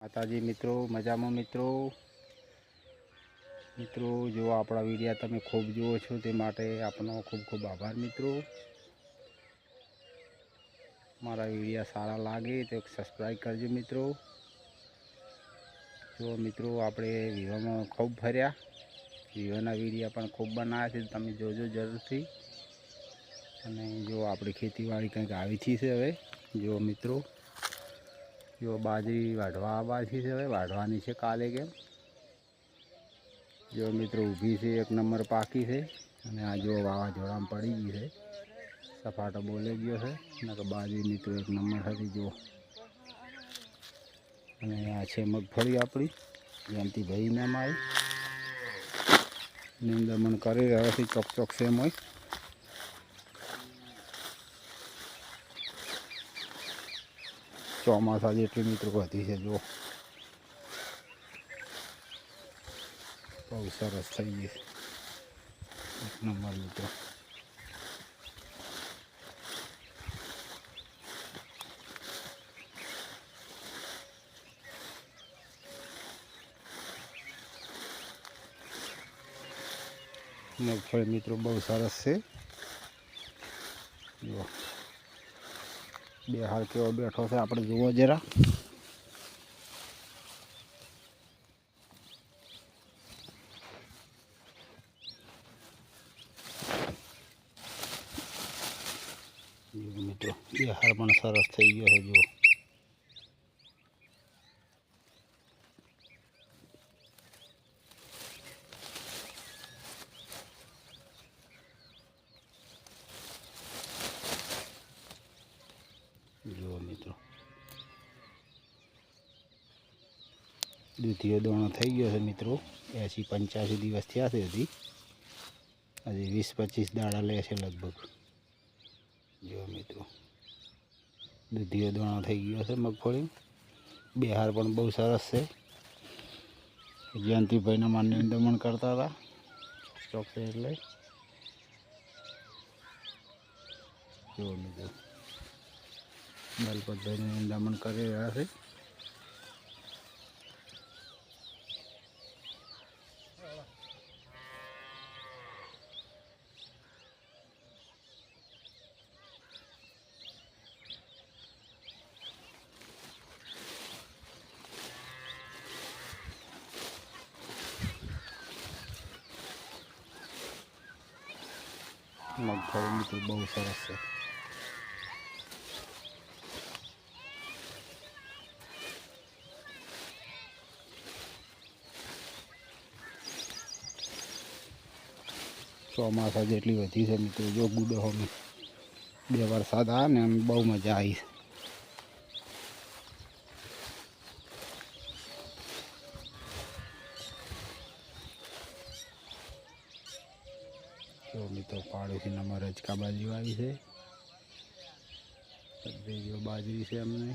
માતાજી મિત્રો, મજામાં મિત્રો. મિત્રો જો આપણા વિડીયા તમે ખૂબ જુઓ છો તે માટે આપનો ખૂબ ખૂબ આભાર મિત્રો. મારા વિડીયા સારા લાગે તો સબસ્ક્રાઈબ કરજો મિત્રો. જો મિત્રો આપણે વિવાહમાં ખૂબ ફર્યા, વિવાહના વિડીયા પણ ખૂબ બનાવ્યા છે, તમે જોજો જરૂરથી. અને જો આપણી ખેતીવાડી કંઈક આવી છે હવે જો મિત્રો, જો બાજરી વાઢવા આવવાની છે, હવે વાઢવાની છે કાલે કેમ. જો મિત્રો ઊભી છે, એક નંબર પાકી છે. અને આ જો વાવાઝોડામાં પડી ગઈ છે, સપાટો બોલે ગયો છે. ને તો બાજરી મિત્રો એક નંબર હતી જો. અને આ છે મગફળી આપણી જયંતિભાઈ નામ આવી નિંદમણ કરી રહ્યાથી ચોક છે એમ હોય. ચોમાસા જેટલી મિત્રો વધી છે જો, બહુ સરસ થઈ ગઈ છે, એક નંબર મિત્રો. મગફળી મિત્રો બહુ સરસ છે જો. બે હાલ કેવો બેઠો છે આપણે જુઓ જરા. મિત્રો બે હાર પણ સરસ થઈ ગયો છે જુઓ. જુઓ મિત્રો દ્વિતીય દાણો થઈ ગયો છે મિત્રો. 80-85 દિવસ થયા છે હજી 20-25 દાડા લે છે લગભગ. જો મિત્રો દ્વિતીય દાણો થઈ ગયો છે મગફળી. બે હાર પણ બહુ સરસ છે. જયંતિભાઈના માન્ય નિંદમણ કરતા હતા ચોકસે એટલે જો મિત્રો દલપતભાઈને નિંદામણ કરી રહ્યા છે. મગફળી મિત્રો બહુ સરસ છે. ચોમાસા જેટલી વધી છે મિત્રો જો ગુડો અમે 2 વરસાદ આવ્યા ને એમ બહુ મજા આવી. જો મિત્રો પાડોશી નંબર રજકા બાજુ આવી છે, જો બાજરી છે અમને.